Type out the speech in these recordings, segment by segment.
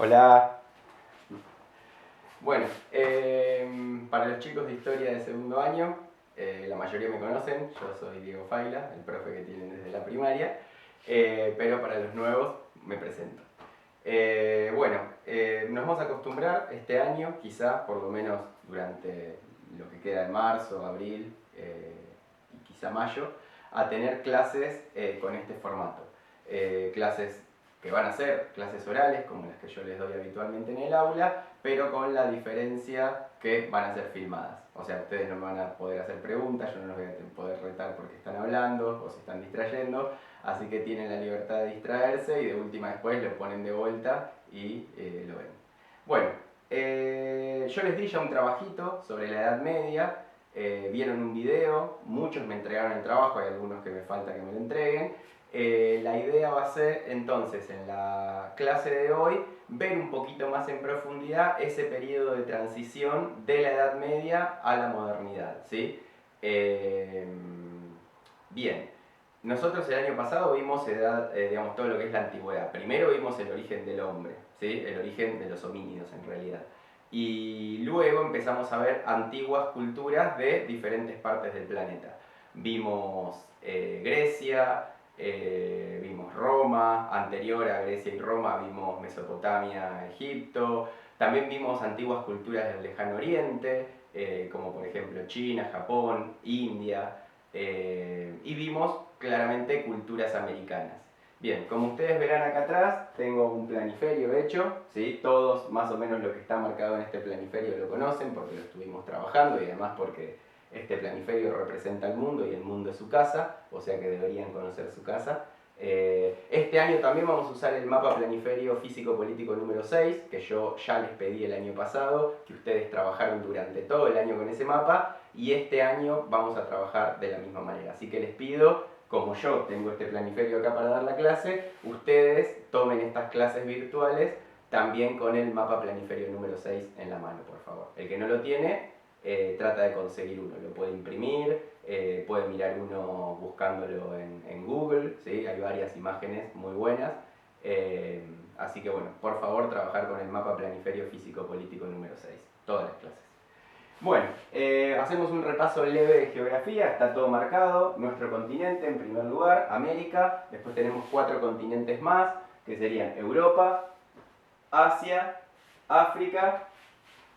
Hola. Bueno, para los chicos de historia de segundo año, la mayoría me conocen, yo soy Diego Faila, el profe que tienen desde la primaria, pero para los nuevos me presento. Nos vamos a acostumbrar este año, quizá por lo menos durante lo que queda de marzo, abril y quizá mayo, a tener clases con este formato. Clases que van a ser clases orales, como las que yo les doy habitualmente en el aula, pero con la diferencia que van a ser filmadas. O sea, ustedes no me van a poder hacer preguntas, yo no los voy a poder retar porque están hablando o se están distrayendo, así que tienen la libertad de distraerse y de última después lo ponen de vuelta y lo ven. Bueno, yo les di ya un trabajito sobre la Edad Media, vieron un video, muchos me entregaron el trabajo, hay algunos que me falta que me lo entreguen. La idea va a ser entonces en la clase de hoy ver un poquito más en profundidad ese periodo de transición de la Edad Media a la modernidad, ¿sí? Bien, nosotros el año pasado vimos digamos, todo lo que es la antigüedad. Primero vimos el origen del hombre, ¿sí? El origen de los homínidos en realidad. Y luego empezamos a ver antiguas culturas de diferentes partes del planeta. Vimos Grecia, vimos Roma, anterior a Grecia y Roma vimos Mesopotamia, Egipto, también vimos antiguas culturas del Lejano Oriente, como por ejemplo China, Japón, India, y vimos claramente culturas americanas. Bien, como ustedes verán acá atrás, tengo un planiferio hecho, ¿sí? Todos más o menos lo que está marcado en este planiferio lo conocen porque lo estuvimos trabajando y además porque este planiferio representa el mundo y el mundo es su casa, o sea que deberían conocer su casa. Este año también vamos a usar el mapa planiferio físico-político número 6, que yo ya les pedí el año pasado, que ustedes trabajaron durante todo el año con ese mapa, y este año vamos a trabajar de la misma manera. Así que les pido, como yo tengo este planiferio acá para dar la clase, ustedes tomen estas clases virtuales también con el mapa planiferio número 6 en la mano, por favor. El que no lo tiene, trata de conseguir uno, lo puede imprimir, puede mirar uno buscándolo en Google, ¿sí? Hay varias imágenes muy buenas, así que bueno, por favor trabajar con el mapa planiferio físico-político número 6, todas las clases. Bueno, hacemos un repaso leve de geografía, está todo marcado, nuestro continente en primer lugar, América, después tenemos 4 continentes más, que serían Europa, Asia, África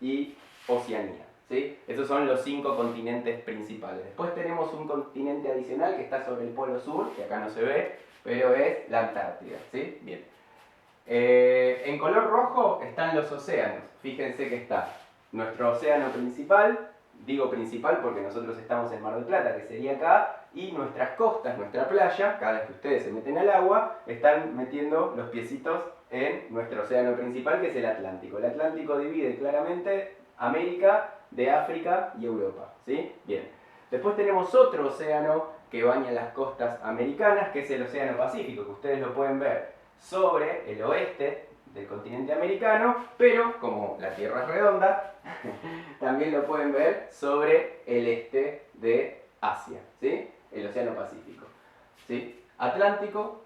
y Oceanía, ¿sí? Esos son los 5 continentes principales. Después tenemos un continente adicional que está sobre el polo sur, que acá no se ve, pero es la Antártida, ¿sí? Bien. En color rojo están los océanos. Fíjense que está nuestro océano principal, digo principal porque nosotros estamos en Mar del Plata, que sería acá, y nuestras costas, nuestra playa, cada vez que ustedes se meten al agua, están metiendo los piecitos en nuestro océano principal, que es el Atlántico. El Atlántico divide claramente América de África y Europa, ¿sí? Bien. Después tenemos otro océano que baña las costas americanas, que es el Océano Pacífico, que ustedes lo pueden ver sobre el oeste del continente americano, pero como la Tierra es redonda, también lo pueden ver sobre el este de Asia, ¿sí? El Océano Pacífico, ¿sí? Atlántico,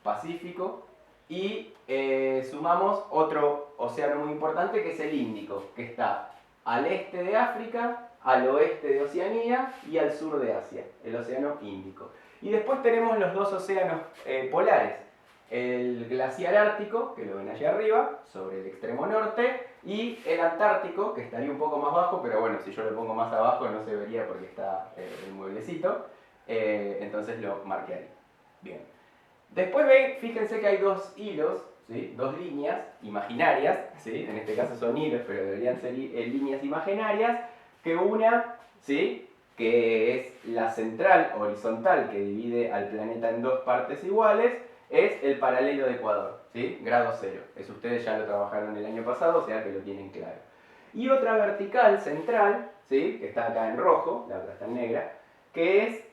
Pacífico y sumamos otro océano muy importante que es el Índico, que está al este de África, al oeste de Oceanía y al sur de Asia, el Océano Índico. Y después tenemos los dos océanos polares, el glaciar ártico, que lo ven allá arriba, sobre el extremo norte, y el Antártico, que estaría un poco más bajo, pero bueno, si yo lo pongo más abajo no se vería porque está el mueblecito, entonces lo marqué ahí. Bien. Después ven, fíjense que hay dos hilos, ¿sí? Dos líneas imaginarias, ¿sí? En este caso son hilos, pero deberían ser líneas imaginarias, que una, ¿sí? Que es la central horizontal que divide al planeta en dos partes iguales, es el paralelo de Ecuador, ¿sí? Grado cero. Eso ustedes ya lo trabajaron el año pasado, o sea que lo tienen claro. Y otra vertical central, ¿sí? Que está acá en rojo, la otra está en negra, que es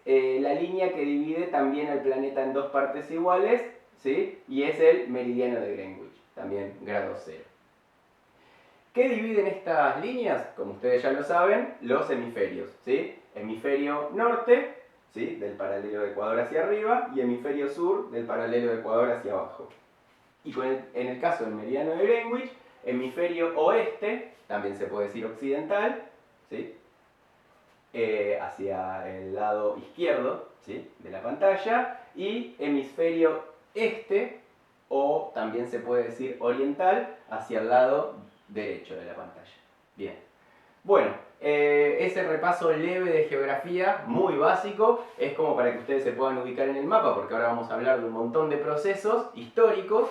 la línea que divide también al planeta en dos partes iguales, ¿sí? Y es el meridiano de Greenwich, también grado cero. ¿Qué dividen estas líneas? Como ustedes ya lo saben, los hemisferios, ¿sí? Hemisferio norte, ¿sí? Del paralelo de Ecuador hacia arriba, y hemisferio sur, del paralelo de Ecuador hacia abajo. Y en el caso del meridiano de Greenwich, hemisferio oeste, también se puede decir occidental, ¿sí? Hacia el lado izquierdo, ¿sí?, de la pantalla, y hemisferio este, o también se puede decir oriental, hacia el lado derecho de la pantalla. Bien. Bueno, ese repaso leve de geografía, muy básico, es como para que ustedes se puedan ubicar en el mapa, porque ahora vamos a hablar de un montón de procesos históricos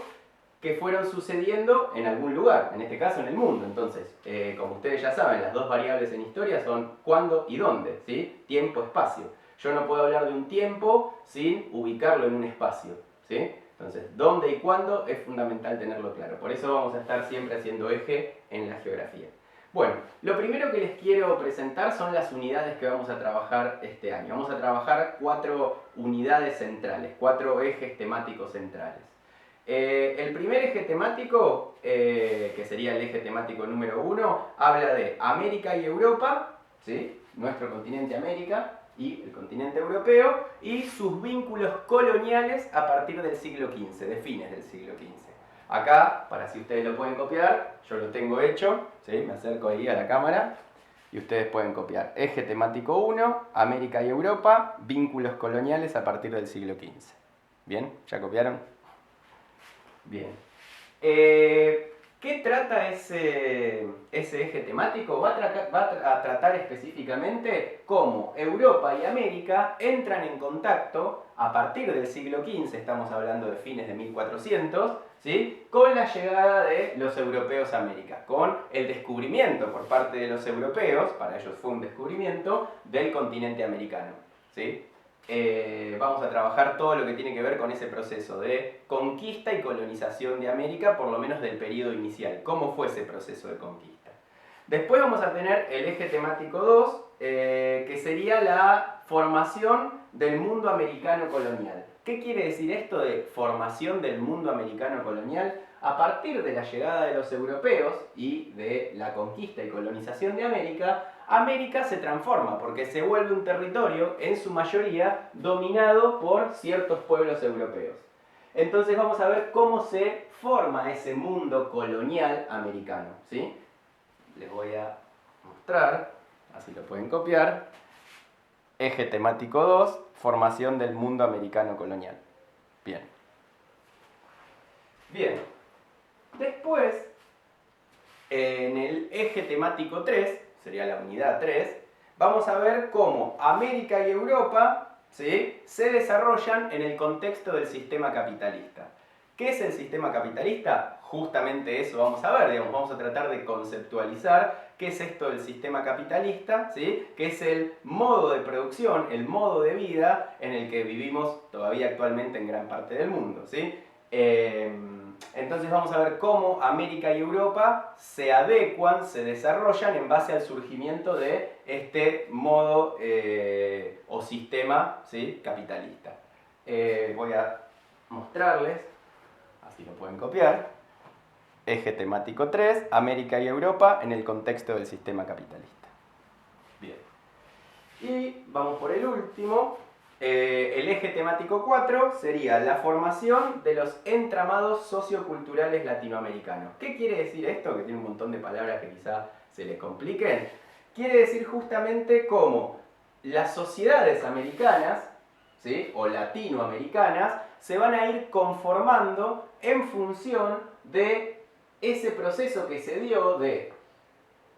que fueron sucediendo en algún lugar, en este caso en el mundo. Entonces, como ustedes ya saben, las dos variables en historia son cuándo y dónde, ¿sí? Tiempo, espacio. Yo no puedo hablar de un tiempo sin ubicarlo en un espacio, ¿sí? Entonces, dónde y cuándo es fundamental tenerlo claro. Por eso vamos a estar siempre haciendo eje en la geografía. Bueno, lo primero que les quiero presentar son las unidades que vamos a trabajar este año. Vamos a trabajar 4 unidades centrales, 4 ejes temáticos centrales. El primer eje temático, que sería el eje temático número 1, habla de América y Europa, ¿sí?, nuestro continente América y el continente europeo, y sus vínculos coloniales a partir del siglo XV, de fines del siglo XV. Acá, para si ustedes lo pueden copiar, yo lo tengo hecho, ¿sí?, me acerco ahí a la cámara y ustedes pueden copiar. Eje temático 1, América y Europa, vínculos coloniales a partir del siglo XV. ¿Bien? ¿Ya copiaron? Bien. ¿Qué trata ese eje temático? Va a tratar específicamente cómo Europa y América entran en contacto a partir del siglo XV, estamos hablando de fines de 1400, ¿sí?, con la llegada de los europeos a América, con el descubrimiento por parte de los europeos, para ellos fue un descubrimiento, del continente americano, ¿sí? Vamos a trabajar todo lo que tiene que ver con ese proceso de conquista y colonización de América, por lo menos del periodo inicial. ¿Cómo fue ese proceso de conquista? Después vamos a tener el eje temático 2, que sería la formación del mundo americano colonial. ¿Qué quiere decir esto de formación del mundo americano colonial? A partir de la llegada de los europeos y de la conquista y colonización de América, América se transforma porque se vuelve un territorio, en su mayoría, dominado por ciertos pueblos europeos. Entonces vamos a ver cómo se forma ese mundo colonial americano, ¿sí? Les voy a mostrar, así lo pueden copiar. Eje temático 2, formación del mundo americano colonial. Bien. Bien. Después, en el eje temático 3, sería la unidad 3, vamos a ver cómo América y Europa, ¿sí?, se desarrollan en el contexto del sistema capitalista. ¿Qué es el sistema capitalista? Justamente eso vamos a ver, digamos, vamos a tratar de conceptualizar qué es esto del sistema capitalista, ¿sí?, que es el modo de producción, el modo de vida en el que vivimos todavía actualmente en gran parte del mundo, ¿sí? Entonces vamos a ver cómo América y Europa se adecuan, se desarrollan en base al surgimiento de este modo o sistema, ¿sí?, capitalista. Voy a mostrarles, así lo pueden copiar. Eje temático 3, América y Europa en el contexto del sistema capitalista. Bien. Y vamos por el último. El eje temático 4 sería la formación de los entramados socioculturales latinoamericanos. ¿Qué quiere decir esto? Que tiene un montón de palabras que quizá se les compliquen. Quiere decir justamente cómo las sociedades americanas, ¿sí?, o latinoamericanas, se van a ir conformando en función de ese proceso que se dio de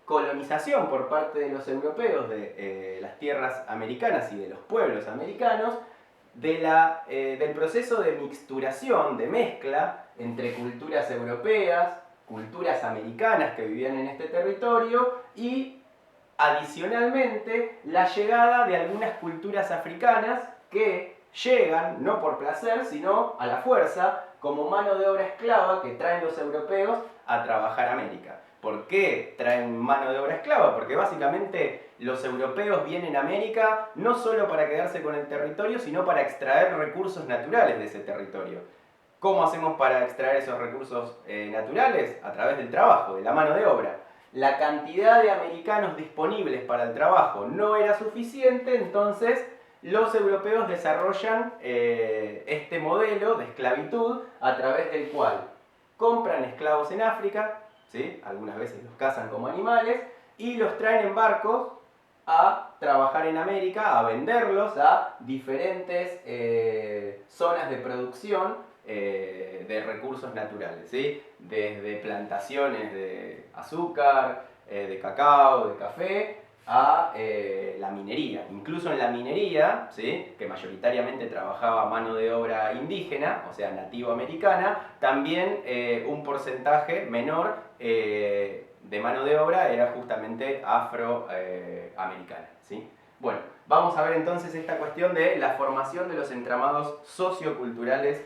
colonización por parte de los europeos de las tierras americanas y de los pueblos americanos, del proceso de mixturación, de mezcla entre culturas europeas, culturas americanas que vivían en este territorio y adicionalmente la llegada de algunas culturas africanas que llegan no por placer sino a la fuerza como mano de obra esclava que traen los europeos a trabajar a América. ¿Por qué traen mano de obra esclava? Porque básicamente los europeos vienen a América no solo para quedarse con el territorio, sino para extraer recursos naturales de ese territorio. ¿Cómo hacemos para extraer esos recursos naturales? A través del trabajo, de la mano de obra. La cantidad de americanos disponibles para el trabajo no era suficiente, entonces los europeos desarrollan este modelo de esclavitud a través del cual compran esclavos en África, ¿sí? Algunas veces los cazan como animales, y los traen en barcos a trabajar en América, a venderlos a diferentes zonas de producción de recursos naturales, ¿sí? Desde plantaciones de azúcar, de cacao, de café, a la minería. Incluso en la minería, ¿sí? Que mayoritariamente trabajaba mano de obra indígena, o sea, nativo americana, también un porcentaje menor de mano de obra era justamente afroamericana, ¿sí? Bueno, vamos a ver entonces esta cuestión de la formación de los entramados socioculturales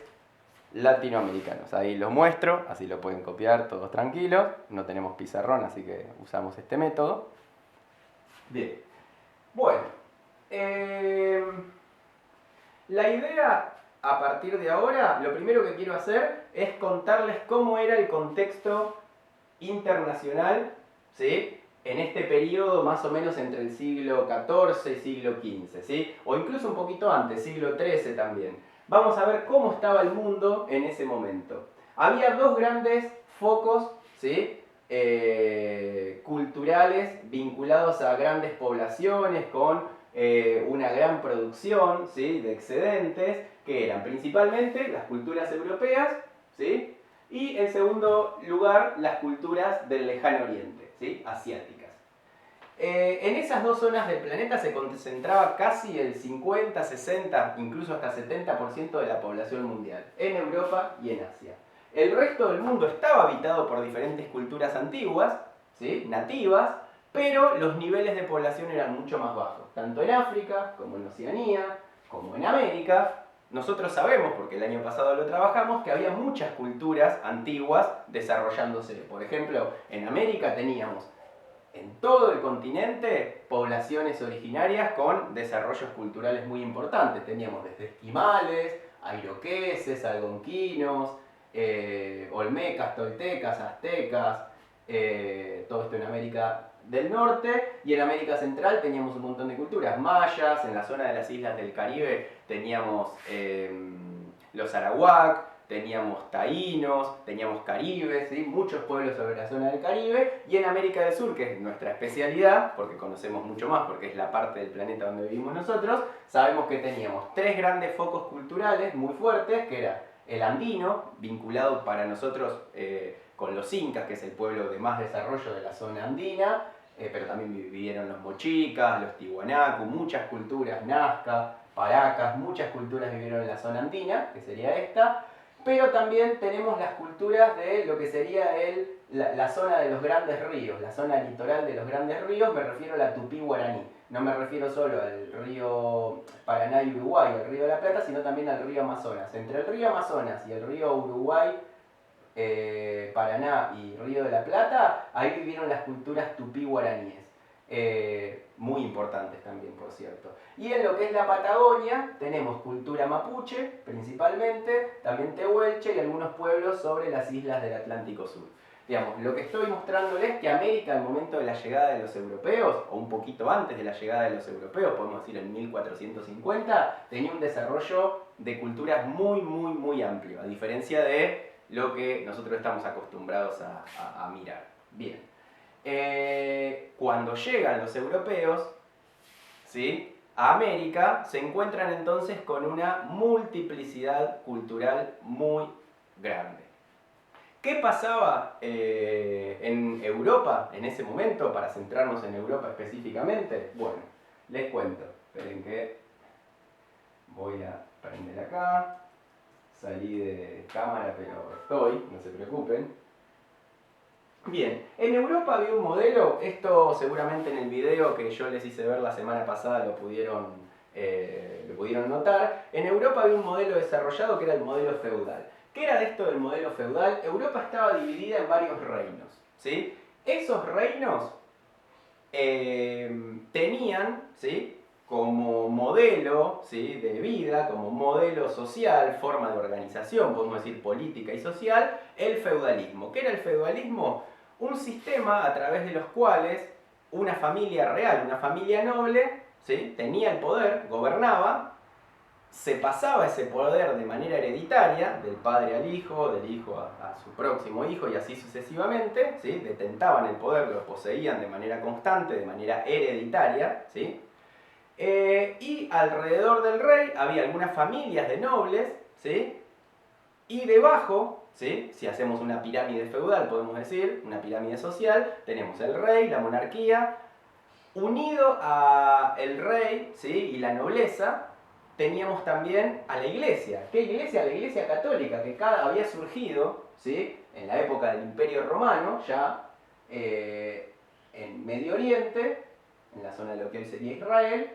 latinoamericanos. Ahí lo muestro, así lo pueden copiar todos tranquilos. No tenemos pizarrón, así que usamos este método. Bien, bueno, la idea a partir de ahora, lo primero que quiero hacer es contarles cómo era el contexto internacional, ¿sí? En este periodo más o menos entre el siglo XIV y siglo XV, ¿sí? O incluso un poquito antes, siglo XIII también. Vamos a ver cómo estaba el mundo en ese momento. Había dos grandes focos, ¿sí? Culturales vinculados a grandes poblaciones con una gran producción, ¿sí? De excedentes, que eran principalmente las culturas europeas, ¿sí? Y en segundo lugar, las culturas del lejano oriente, ¿sí? Asiáticas. En esas dos zonas del planeta se concentraba casi el 50, 60, incluso hasta 70% de la población mundial, en Europa y en Asia. El resto del mundo estaba habitado por diferentes culturas antiguas, ¿sí? Nativas, pero los niveles de población eran mucho más bajos, tanto en África, como en Oceanía, como en América. Nosotros sabemos, porque el año pasado lo trabajamos, que había muchas culturas antiguas desarrollándose. Por ejemplo, en América teníamos en todo el continente poblaciones originarias con desarrollos culturales muy importantes. Teníamos desde esquimales, iroqueses, algonquinos, olmecas, toltecas, aztecas, todo esto en América del Norte, y en América Central teníamos un montón de culturas, mayas. En la zona de las islas del Caribe teníamos los arawak, teníamos taínos, teníamos caribes, ¿sí? Muchos pueblos sobre la zona del Caribe, y en América del Sur, que es nuestra especialidad, porque conocemos mucho más, porque es la parte del planeta donde vivimos nosotros, sabemos que teníamos tres grandes focos culturales muy fuertes, que era el andino, vinculado para nosotros con los incas, que es el pueblo de más desarrollo de la zona andina, pero también vivieron los mochicas, los tiwanaku, muchas culturas, nazca, paracas, muchas culturas vivieron en la zona andina, que sería esta. Pero también tenemos las culturas de lo que sería la zona de los grandes ríos, la zona litoral de los grandes ríos. Me refiero a la tupí guaraní. No me refiero solo al río Paraná y Uruguay, al río de la Plata, sino también al río Amazonas. Entre el río Amazonas y el río Uruguay, Paraná y Río de la Plata, ahí vivieron las culturas tupí guaraníes. Muy importantes también, por cierto. Y en lo que es la Patagonia tenemos cultura mapuche principalmente, también tehuelche y algunos pueblos sobre las islas del Atlántico Sur. Digamos, lo que estoy mostrándoles es que América, al momento de la llegada de los europeos, o un poquito antes de la llegada de los europeos, podemos decir en 1450, tenía un desarrollo de culturas muy amplio, a diferencia de lo que nosotros estamos acostumbrados a mirar. Bien. Cuando llegan los europeos, ¿sí?, a América, se encuentran entonces con una multiplicidad cultural muy grande. ¿Qué pasaba en Europa en ese momento, para centrarnos en Europa específicamente? Bueno, les cuento. Esperen que voy a prender acá. Salí de cámara, pero estoy, no se preocupen. Bien, en Europa había un modelo, esto seguramente en el video que yo les hice ver la semana pasada lo pudieron notar. En Europa había un modelo desarrollado que era el modelo feudal. ¿Qué era esto del modelo feudal? Europa estaba dividida en varios reinos, ¿sí? Esos reinos tenían, ¿sí?, como modelo, ¿sí?, de vida, como modelo social, forma de organización, podemos decir política y social, el feudalismo. ¿Qué era el feudalismo? Un sistema a través de los cuales una familia real, una familia noble, ¿sí?, tenía el poder, gobernaba, se pasaba ese poder de manera hereditaria, del padre al hijo, del hijo a su próximo hijo y así sucesivamente, ¿sí? Detentaban el poder, lo poseían de manera constante, de manera hereditaria, ¿sí? Y alrededor del rey había algunas familias de nobles, ¿sí? Y debajo, ¿sí? Si hacemos una pirámide feudal, podemos decir, una pirámide social, tenemos el rey, la monarquía, unido a el rey, ¿sí? Y la nobleza, teníamos también a la iglesia. ¿Qué iglesia? La iglesia católica, que había surgido, ¿sí? En la época del Imperio Romano, ya en Medio Oriente, en la zona de lo que hoy sería Israel,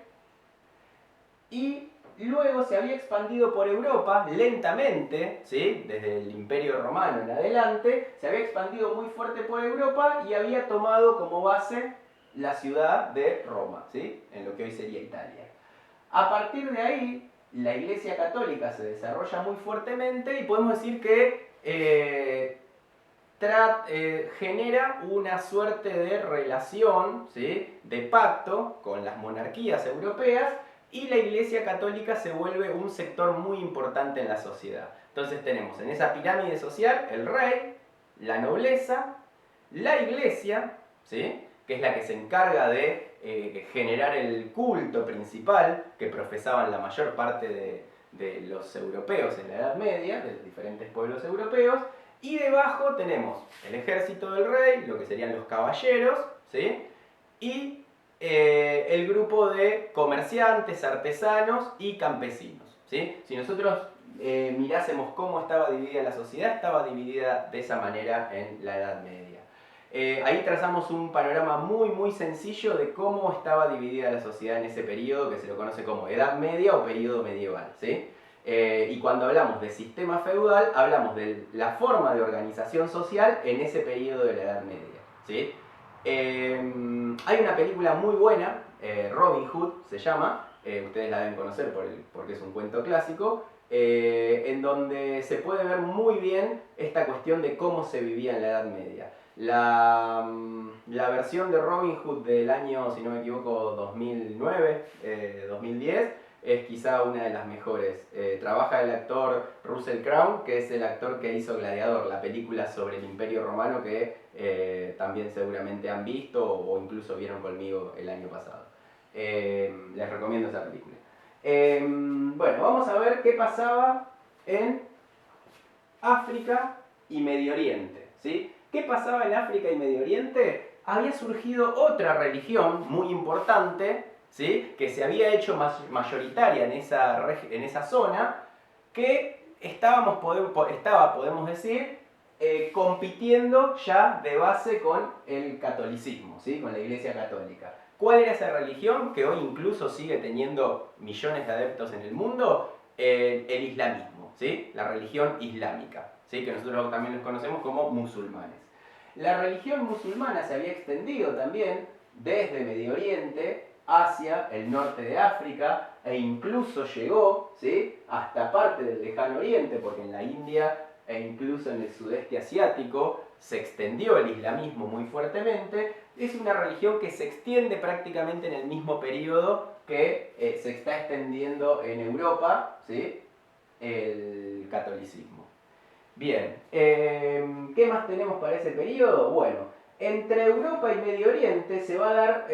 y luego se había expandido por Europa lentamente, ¿sí? Desde el Imperio Romano en adelante, se había expandido muy fuerte por Europa y había tomado como base la ciudad de Roma, ¿sí? En lo que hoy sería Italia. A partir de ahí, la Iglesia Católica se desarrolla muy fuertemente y podemos decir que genera una suerte de relación, ¿sí? De pacto con las monarquías europeas y la Iglesia Católica se vuelve un sector muy importante en la sociedad. Entonces tenemos en esa pirámide social el rey, la nobleza, la Iglesia, ¿sí? Que es la que se encarga de generar el culto principal que profesaban la mayor parte de los europeos en la Edad Media, de los diferentes pueblos europeos, y debajo tenemos el ejército del rey, lo que serían los caballeros, ¿sí? Y el grupo de comerciantes, artesanos y campesinos, ¿sí? Si nosotros mirásemos cómo estaba dividida la sociedad, estaba dividida de esa manera en la Edad Media. Ahí trazamos un panorama muy sencillo de cómo estaba dividida la sociedad en ese periodo que se lo conoce como Edad Media o periodo medieval, ¿sí? Y cuando hablamos de sistema feudal, hablamos de la forma de organización social en ese periodo de la Edad Media, ¿sí? Hay una película muy buena, Robin Hood se llama, ustedes la deben conocer porque es un cuento clásico, en donde se puede ver muy bien esta cuestión de cómo se vivía en la Edad Media. La versión de Robin Hood del año, si no me equivoco, 2009, 2010, es quizá una de las mejores. Trabaja el actor Russell Crowe, que es el actor que hizo Gladiador, la película sobre el Imperio Romano que también seguramente han visto o incluso vieron conmigo el año pasado. Les recomiendo esa película. Bueno, vamos a ver qué pasaba en África y Medio Oriente, ¿sí? ¿Qué pasaba en África y Medio Oriente? Había surgido otra religión muy importante, ¿sí? Que se había hecho mayoritaria en esa zona, que podemos decir, compitiendo ya de base con el catolicismo, ¿sí? Con la Iglesia Católica. ¿Cuál era esa religión que hoy incluso sigue teniendo millones de adeptos en el mundo? El islamismo, ¿sí? La religión islámica, ¿sí? Que nosotros también los conocemos como musulmanes. La religión musulmana se había extendido también desde Medio Oriente hacia el norte de África e incluso llegó, ¿sí? Hasta parte del lejano oriente, porque en la India e incluso en el sudeste asiático se extendió el islamismo muy fuertemente. Es una religión que se extiende prácticamente en el mismo periodo que se está extendiendo en Europa, ¿sí? El catolicismo. Bien, ¿qué más tenemos para ese periodo? Bueno, entre Europa y Medio Oriente se va a dar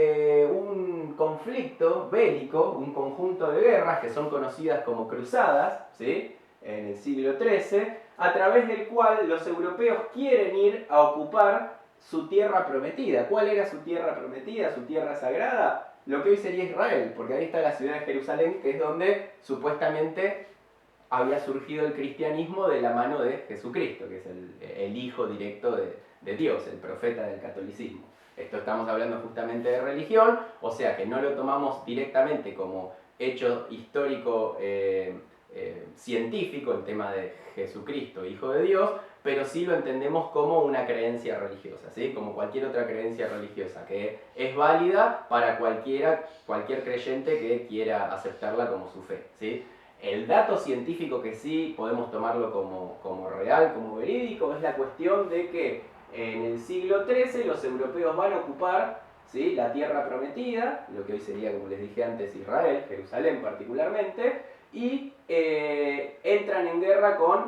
un conflicto bélico, un conjunto de guerras que son conocidas como cruzadas, ¿sí? En el siglo XIII, a través del cual los europeos quieren ir a ocupar su tierra prometida. ¿Cuál era su tierra prometida, su tierra sagrada? Lo que hoy sería Israel, porque ahí está la ciudad de Jerusalén, que es donde supuestamente había surgido el cristianismo de la mano de Jesucristo, que es el hijo directo de Dios, el profeta del catolicismo. Esto estamos hablando justamente de religión, o sea que no lo tomamos directamente como hecho histórico científico, el tema de Jesucristo, hijo de Dios, pero sí lo entendemos como una creencia religiosa, ¿sí? Como cualquier otra creencia religiosa, que es válida para cualquier creyente que quiera aceptarla como su fe, ¿sí? El dato científico que sí podemos tomarlo como real, como verídico, es la cuestión de que en el siglo XIII los europeos van a ocupar, ¿sí? La tierra prometida, lo que hoy sería, como les dije antes, Israel, Jerusalén particularmente, y entran en guerra con